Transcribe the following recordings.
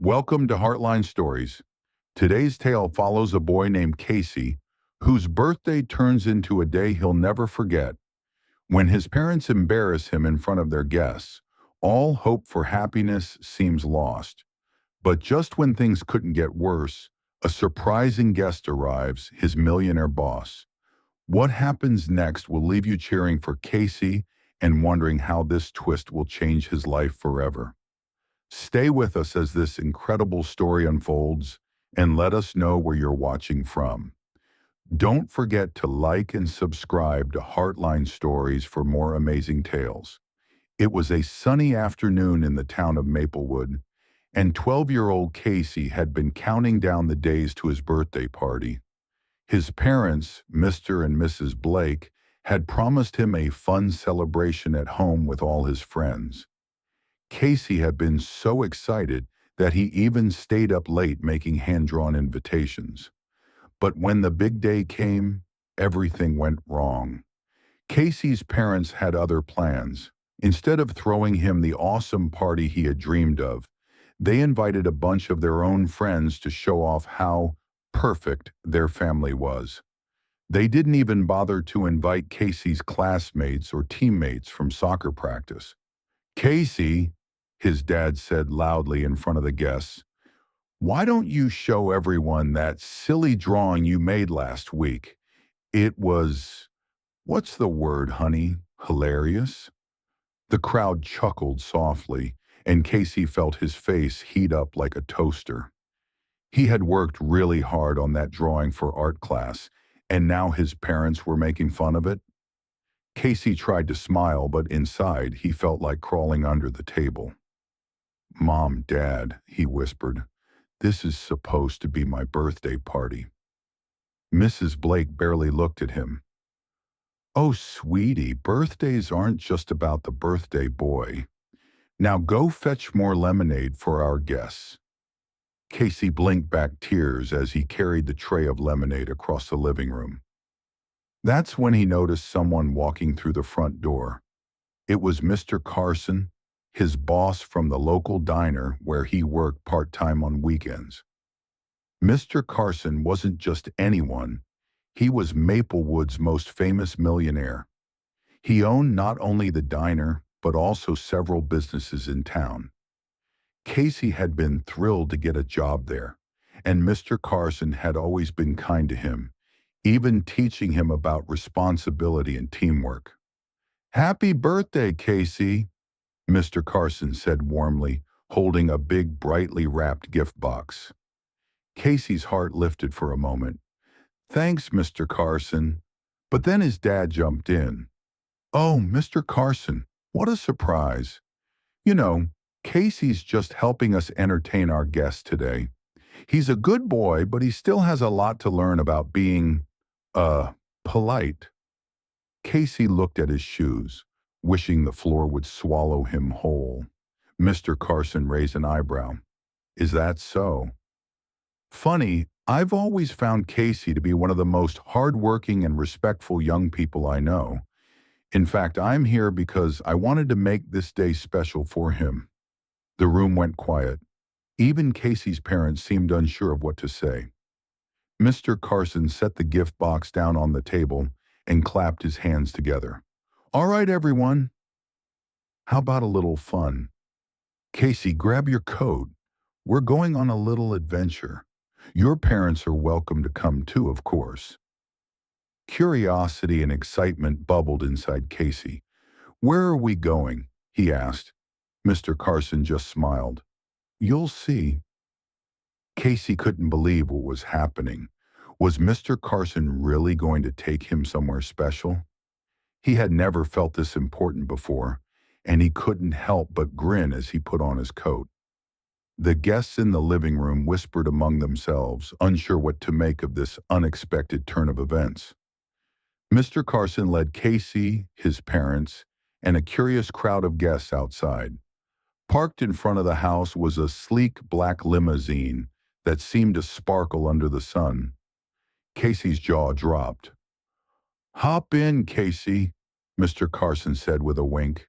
Welcome to Heartline Stories. Today's tale follows a boy named Casey, whose birthday turns into a day he'll never forget. When his parents embarrass him in front of their guests, all hope for happiness seems lost. But just when things couldn't get worse, a surprising guest arrives, his millionaire boss. What happens next will leave you cheering for Casey and wondering how this twist will change his life forever. Stay with us as this incredible story unfolds and let us know where you're watching from. Don't forget to like and subscribe to Heartline Stories for more amazing tales. It was a sunny afternoon in the town of Maplewood, and 12-year-old Casey had been counting down the days to his birthday party. His parents, Mr. and Mrs. Blake, had promised him a fun celebration at home with all his friends. Casey had been so excited that he even stayed up late making hand-drawn invitations. But when the big day came, everything went wrong. Casey's parents had other plans. Instead of throwing him the awesome party he had dreamed of, they invited a bunch of their own friends to show off how perfect their family was. They didn't even bother to invite Casey's classmates or teammates from soccer practice. "Casey," his dad said loudly in front of the guests, "why don't you show everyone that silly drawing you made last week? It was, what's the word, honey? Hilarious?" The crowd chuckled softly, and Casey felt his face heat up like a toaster. He had worked really hard on that drawing for art class, and now his parents were making fun of it. Casey tried to smile, but inside he felt like crawling under the table. "Mom, Dad," he whispered, "this is supposed to be my birthday party." Mrs. Blake barely looked at him. "Oh, sweetie, birthdays aren't just about the birthday boy. Now go fetch more lemonade for our guests." Casey blinked back tears as he carried the tray of lemonade across the living room. That's when he noticed someone walking through the front door. It was Mr. Carson, his boss from the local diner where he worked part-time on weekends. Mr. Carson wasn't just anyone. He was Maplewood's most famous millionaire. He owned not only the diner, but also several businesses in town. Casey had been thrilled to get a job there, and Mr. Carson had always been kind to him, even teaching him about responsibility and teamwork. "Happy birthday, Casey," Mr. Carson said warmly, holding a big, brightly wrapped gift box. Casey's heart lifted for a moment. "Thanks, Mr. Carson." But then his dad jumped in. "Oh, Mr. Carson, what a surprise. You know, Casey's just helping us entertain our guests today. He's a good boy, but he still has a lot to learn about being, polite." Casey looked at his shoes, wishing the floor would swallow him whole. Mr. Carson raised an eyebrow. "Is that so?" "Funny, I've always found Casey to be one of the most hardworking and respectful young people I know. In fact, I'm here because I wanted to make this day special for him." The room went quiet. Even Casey's parents seemed unsure of what to say. Mr. Carson set the gift box down on the table and clapped his hands together. "All right, everyone. How about a little fun? Casey, grab your coat. We're going on a little adventure. Your parents are welcome to come too, of course." Curiosity and excitement bubbled inside Casey. "Where are we going?" he asked. Mr. Carson just smiled. "You'll see." Casey couldn't believe what was happening. Was Mr. Carson really going to take him somewhere special? He had never felt this important before, and he couldn't help but grin as he put on his coat. The guests in the living room whispered among themselves, unsure what to make of this unexpected turn of events. Mr. Carson led Casey, his parents, and a curious crowd of guests outside. Parked in front of the house was a sleek black limousine that seemed to sparkle under the sun. Casey's jaw dropped. "Hop in, Casey," Mr. Carson said with a wink.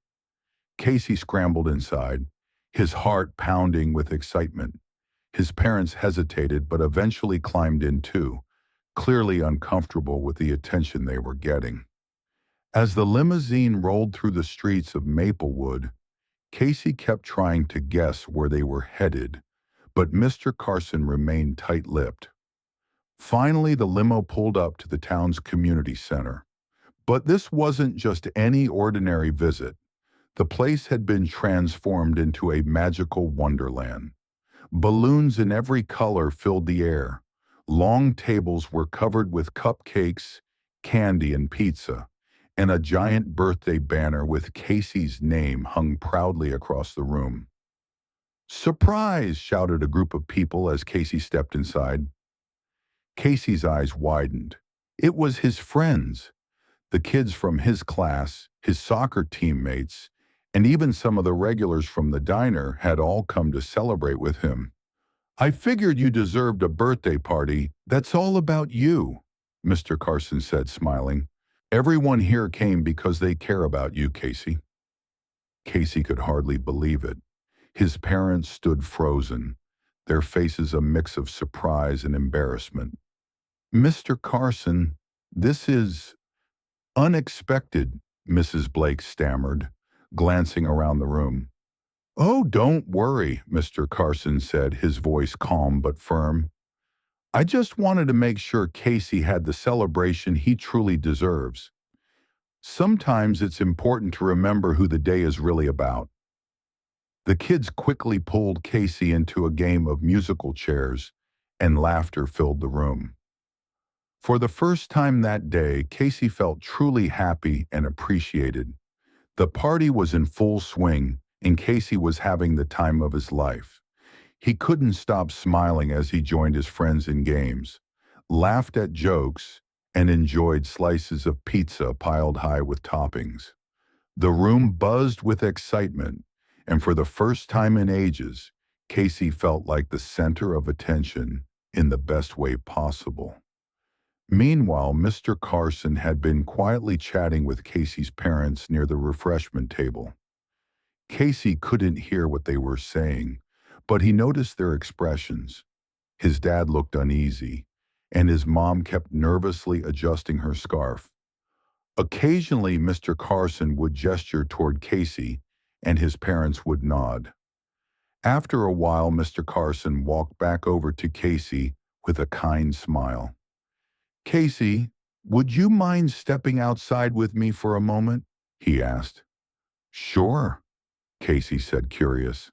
Casey scrambled inside, his heart pounding with excitement. His parents hesitated but eventually climbed in too, clearly uncomfortable with the attention they were getting. As the limousine rolled through the streets of Maplewood, Casey kept trying to guess where they were headed, but Mr. Carson remained tight-lipped. Finally, the limo pulled up to the town's community center. But this wasn't just any ordinary visit. The place had been transformed into a magical wonderland. Balloons in every color filled the air. Long tables were covered with cupcakes, candy, and pizza, and a giant birthday banner with Casey's name hung proudly across the room. "Surprise!" shouted a group of people as Casey stepped inside. Casey's eyes widened. It was his friends, the kids from his class, his soccer teammates, and even some of the regulars from the diner had all come to celebrate with him. "I figured you deserved a birthday party that's all about you," Mr. Carson said, smiling. "Everyone here came because they care about you, Casey." Casey could hardly believe it. His parents stood frozen, their faces a mix of surprise and embarrassment. "Mr. Carson, this is unexpected," Mrs. Blake stammered, glancing around the room. "Oh, don't worry," Mr. Carson said, his voice calm but firm. "I just wanted to make sure Casey had the celebration he truly deserves. Sometimes it's important to remember who the day is really about." The kids quickly pulled Casey into a game of musical chairs, and laughter filled the room. For the first time that day, Casey felt truly happy and appreciated. The party was in full swing, and Casey was having the time of his life. He couldn't stop smiling as he joined his friends in games, laughed at jokes, and enjoyed slices of pizza piled high with toppings. The room buzzed with excitement, and for the first time in ages, Casey felt like the center of attention in the best way possible. Meanwhile, Mr. Carson had been quietly chatting with Casey's parents near the refreshment table. Casey couldn't hear what they were saying, but he noticed their expressions. His dad looked uneasy, and his mom kept nervously adjusting her scarf. Occasionally, Mr. Carson would gesture toward Casey, and his parents would nod. After a while, Mr. Carson walked back over to Casey with a kind smile. "Casey, would you mind stepping outside with me for a moment?" he asked. "Sure," Casey said, curious.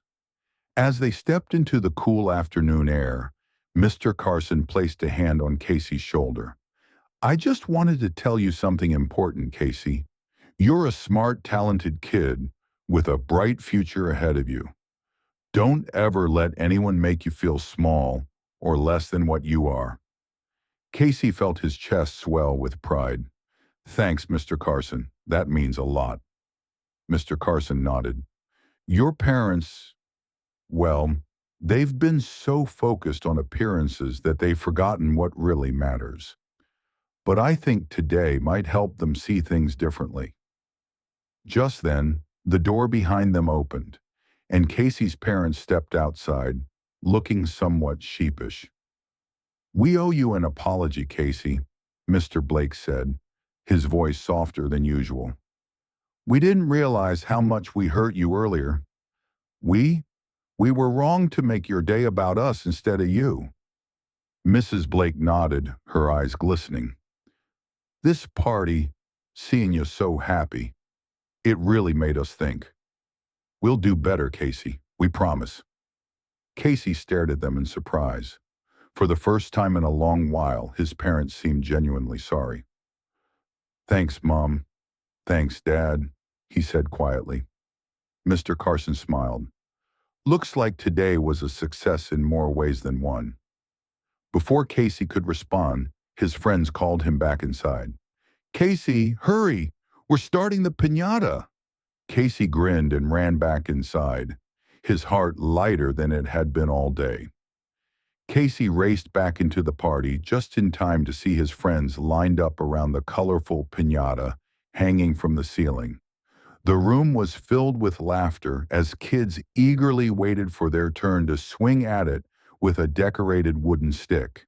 As they stepped into the cool afternoon air, Mr. Carson placed a hand on Casey's shoulder. "I just wanted to tell you something important, Casey. You're a smart, talented kid with a bright future ahead of you. Don't ever let anyone make you feel small or less than what you are." Casey felt his chest swell with pride. "Thanks, Mr. Carson. That means a lot." Mr. Carson nodded. "Your parents, well, they've been so focused on appearances that they've forgotten what really matters. But I think today might help them see things differently." Just then, the door behind them opened, and Casey's parents stepped outside, looking somewhat sheepish. "We owe you an apology, Casey," Mr. Blake said, his voice softer than usual. "We didn't realize how much we hurt you earlier. We were wrong to make your day about us instead of you." Mrs. Blake nodded, her eyes glistening. "This party, seeing you so happy, it really made us think. We'll do better, Casey. We promise." Casey stared at them in surprise. For the first time in a long while, his parents seemed genuinely sorry. "Thanks, Mom. Thanks, Dad," he said quietly. Mr. Carson smiled. "Looks like today was a success in more ways than one." Before Casey could respond, his friends called him back inside. "Casey, hurry! We're starting the piñata!" Casey grinned and ran back inside, his heart lighter than it had been all day. Casey raced back into the party just in time to see his friends lined up around the colorful piñata hanging from the ceiling. The room was filled with laughter as kids eagerly waited for their turn to swing at it with a decorated wooden stick.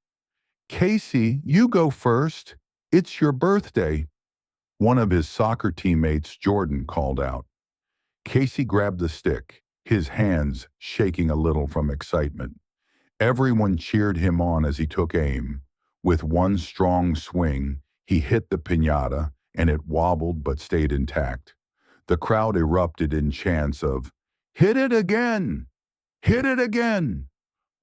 "Casey, you go first. It's your birthday," one of his soccer teammates, Jordan, called out. Casey grabbed the stick, his hands shaking a little from excitement. Everyone cheered him on as he took aim. With one strong swing, he hit the piñata, and it wobbled but stayed intact. The crowd erupted in chants of, "Hit it again! Hit it again!"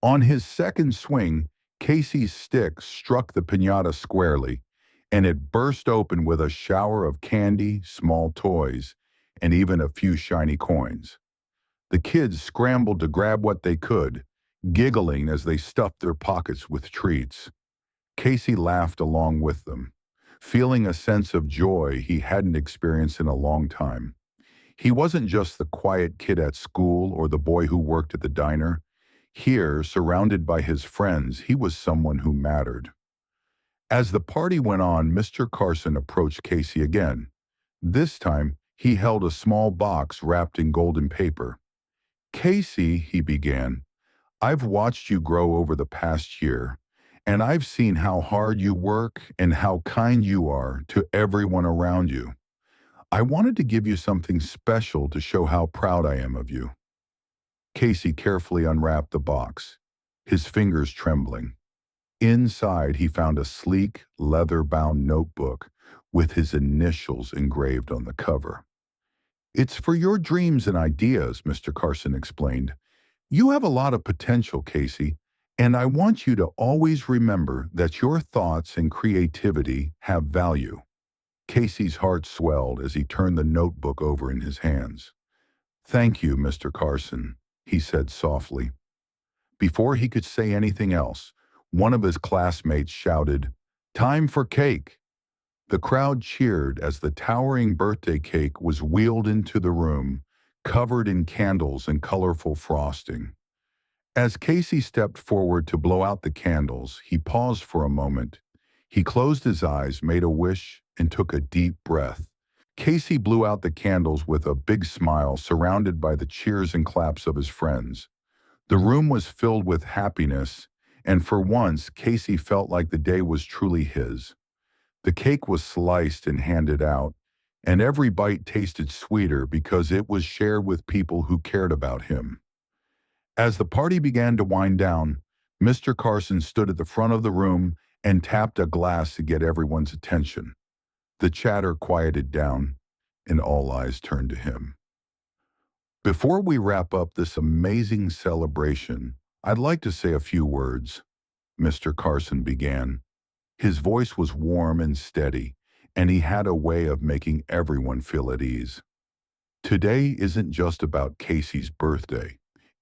On his second swing, Casey's stick struck the piñata squarely, and it burst open with a shower of candy, small toys, and even a few shiny coins. The kids scrambled to grab what they could, giggling as they stuffed their pockets with treats. Casey laughed along with them, feeling a sense of joy he hadn't experienced in a long time. He wasn't just the quiet kid at school or the boy who worked at the diner. Here, surrounded by his friends, he was someone who mattered. As the party went on, Mr. Carson approached Casey again. This time, he held a small box wrapped in golden paper. "Casey," he began, "I've watched you grow over the past year, and I've seen how hard you work and how kind you are to everyone around you. I wanted to give you something special to show how proud I am of you." Casey carefully unwrapped the box, his fingers trembling. Inside, he found a sleek, leather-bound notebook with his initials engraved on the cover. "It's for your dreams and ideas," Mr. Carson explained. "You have a lot of potential, Casey, and I want you to always remember that your thoughts and creativity have value." Casey's heart swelled as he turned the notebook over in his hands. "Thank you, Mr. Carson," he said softly. Before he could say anything else, one of his classmates shouted, "Time for cake!" The crowd cheered as the towering birthday cake was wheeled into the room, covered in candles and colorful frosting. As Casey stepped forward to blow out the candles, he paused for a moment. He closed his eyes, made a wish, and took a deep breath. Casey blew out the candles with a big smile, surrounded by the cheers and claps of his friends. The room was filled with happiness, and for once, Casey felt like the day was truly his. The cake was sliced and handed out, and every bite tasted sweeter because it was shared with people who cared about him. As the party began to wind down, Mr. Carson stood at the front of the room and tapped a glass to get everyone's attention. The chatter quieted down, and all eyes turned to him. "Before we wrap up this amazing celebration, I'd like to say a few words," Mr. Carson began. His voice was warm and steady, and he had a way of making everyone feel at ease. "Today isn't just about Casey's birthday.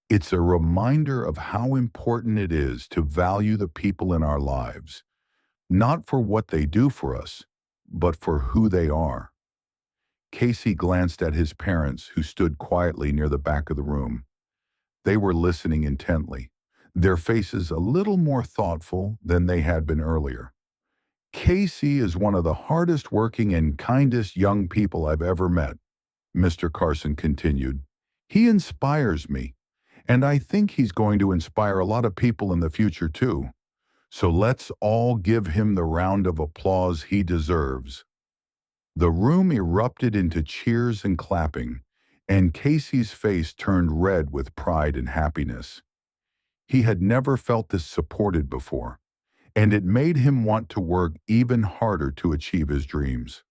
It's a reminder of how important it is to value the people in our lives, not for what they do for us, but for who they are." Casey glanced at his parents, who stood quietly near the back of the room. They were listening intently, their faces a little more thoughtful than they had been earlier. "Casey is one of the hardest working and kindest young people I've ever met," Mr. Carson continued. "He inspires me, and I think he's going to inspire a lot of people in the future too. So let's all give him the round of applause he deserves." The room erupted into cheers and clapping, and Casey's face turned red with pride and happiness. He had never felt this supported before, and it made him want to work even harder to achieve his dreams.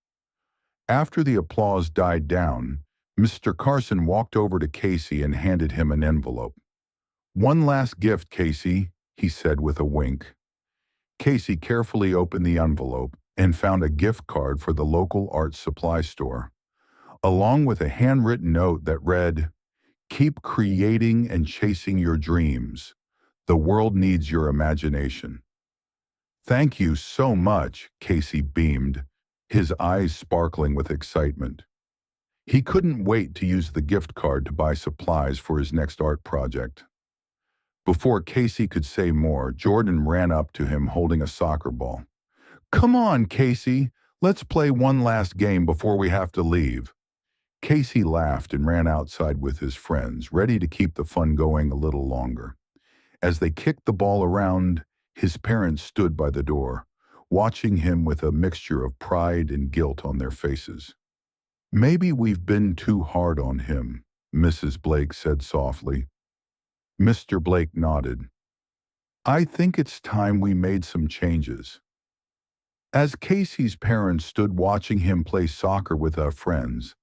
After the applause died down, Mr. Carson walked over to Casey and handed him an envelope. "One last gift, Casey," he said with a wink. Casey carefully opened the envelope and found a gift card for the local art supply store, along with a handwritten note that read, "Keep creating and chasing your dreams. The world needs your imagination." "Thank you so much," Casey beamed, his eyes sparkling with excitement. He couldn't wait to use the gift card to buy supplies for his next art project. Before Casey could say more, Jordan ran up to him holding a soccer ball. "Come on, Casey, let's play one last game before we have to leave." Casey laughed and ran outside with his friends, ready to keep the fun going a little longer. As they kicked the ball around, his parents stood by the door, watching him with a mixture of pride and guilt on their faces. "Maybe we've been too hard on him," Mrs. Blake said softly. Mr. Blake nodded. "I think it's time we made some changes." As Casey's parents stood watching him play soccer with our friends,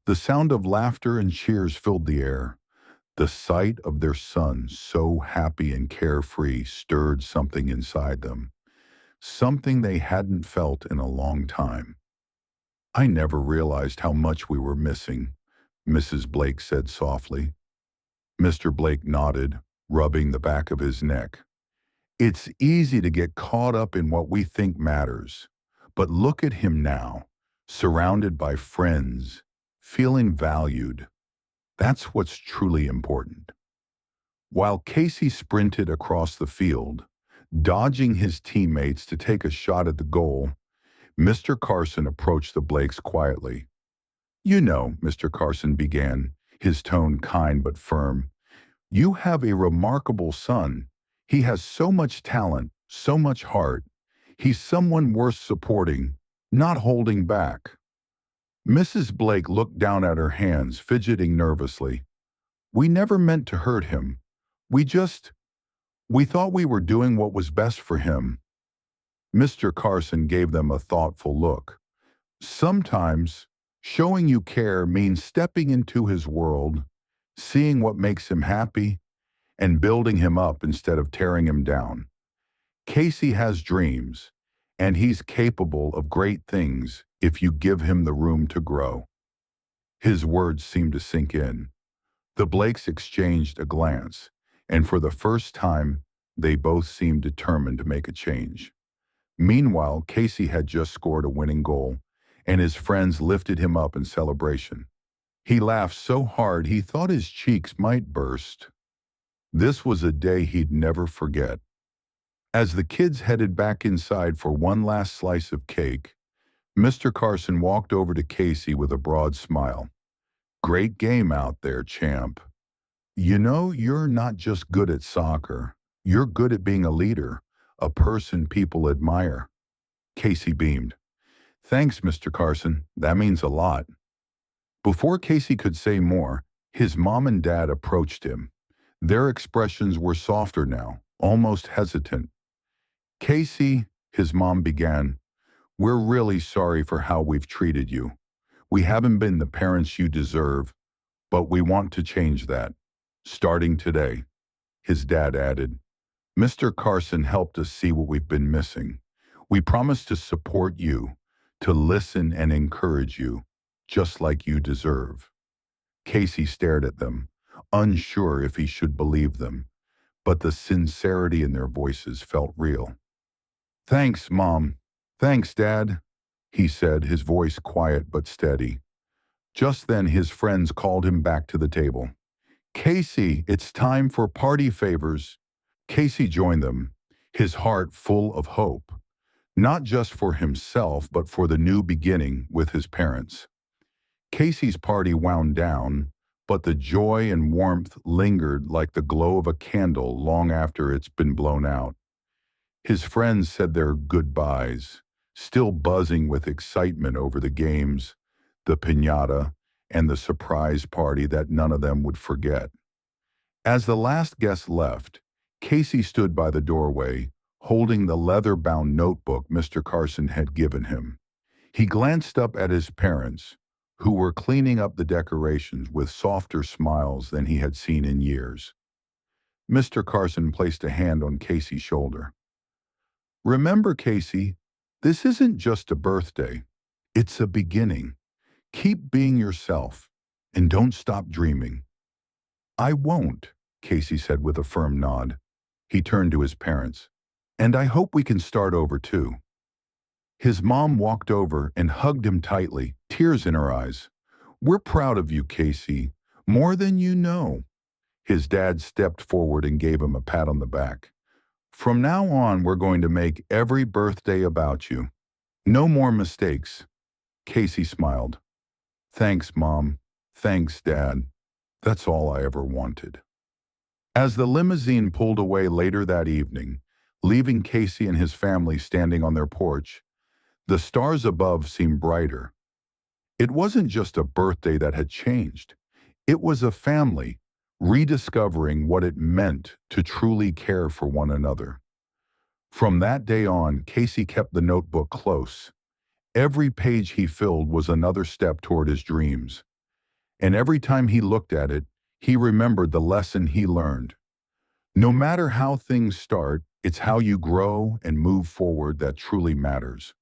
the sound of laughter and cheers filled the air. The sight of their son so happy and carefree stirred something inside them, something they hadn't felt in a long time. "I never realized how much we were missing," Mrs. Blake said softly. Mr. Blake nodded, rubbing the back of his neck. "It's easy to get caught up in what we think matters. But look at him now, surrounded by friends, feeling valued. That's what's truly important." While Casey sprinted across the field, dodging his teammates to take a shot at the goal, Mr. Carson approached the Blakes quietly. "You know," Mr. Carson began, his tone kind but firm, "you have a remarkable son. He has so much talent, so much heart. He's someone worth supporting, not holding back." Mrs. Blake looked down at her hands, fidgeting nervously. "We never meant to hurt him. We just, we thought we were doing what was best for him." Mr. Carson gave them a thoughtful look. "Sometimes, showing you care means stepping into his world, seeing what makes him happy, and building him up instead of tearing him down. Casey has dreams, and he's capable of great things if you give him the room to grow." His words seemed to sink in. The Blakes exchanged a glance, and for the first time, they both seemed determined to make a change. Meanwhile, Casey had just scored a winning goal, and his friends lifted him up in celebration. He laughed so hard he thought his cheeks might burst. This was a day he'd never forget. As the kids headed back inside for one last slice of cake, Mr. Carson walked over to Casey with a broad smile. "Great game out there, champ. You know, you're not just good at soccer. You're good at being a leader, a person people admire." Casey beamed. "Thanks, Mr. Carson. That means a lot." Before Casey could say more, his mom and dad approached him. Their expressions were softer now, almost hesitant. "Casey," his mom began, "we're really sorry for how we've treated you. We haven't been the parents you deserve, but we want to change that. Starting today." His dad added, "Mr. Carson helped us see what we've been missing. We promise to support you, to listen and encourage you, just like you deserve." Casey stared at them, unsure if he should believe them, but the sincerity in their voices felt real. "Thanks, Mom. Thanks, Dad," he said, his voice quiet but steady. Just then his friends called him back to the table. "Casey, it's time for party favors." Casey joined them, his heart full of hope, not just for himself but for the new beginning with his parents. Casey's party wound down, but the joy and warmth lingered like the glow of a candle long after it's been blown out. His friends said their goodbyes, still buzzing with excitement over the games, the piñata, and the surprise party that none of them would forget. As the last guest left, Casey stood by the doorway, holding the leather-bound notebook Mr. Carson had given him. He glanced up at his parents, who were cleaning up the decorations with softer smiles than he had seen in years. Mr. Carson placed a hand on Casey's shoulder. "Remember, Casey, this isn't just a birthday. It's a beginning. Keep being yourself, and don't stop dreaming." "I won't," Casey said with a firm nod. He turned to his parents. "And I hope we can start over too." His mom walked over and hugged him tightly, tears in her eyes. "We're proud of you, Casey, more than you know." His dad stepped forward and gave him a pat on the back. "From now on, we're going to make every birthday about you. No more mistakes." Casey smiled. "Thanks, Mom. Thanks, Dad. That's all I ever wanted." As the limousine pulled away later that evening, leaving Casey and his family standing on their porch, the stars above seemed brighter. It wasn't just a birthday that had changed. It was a family rediscovering what it meant to truly care for one another. From that day on, Casey kept the notebook close. Every page he filled was another step toward his dreams. And every time he looked at it, he remembered the lesson he learned. No matter how things start, it's how you grow and move forward that truly matters.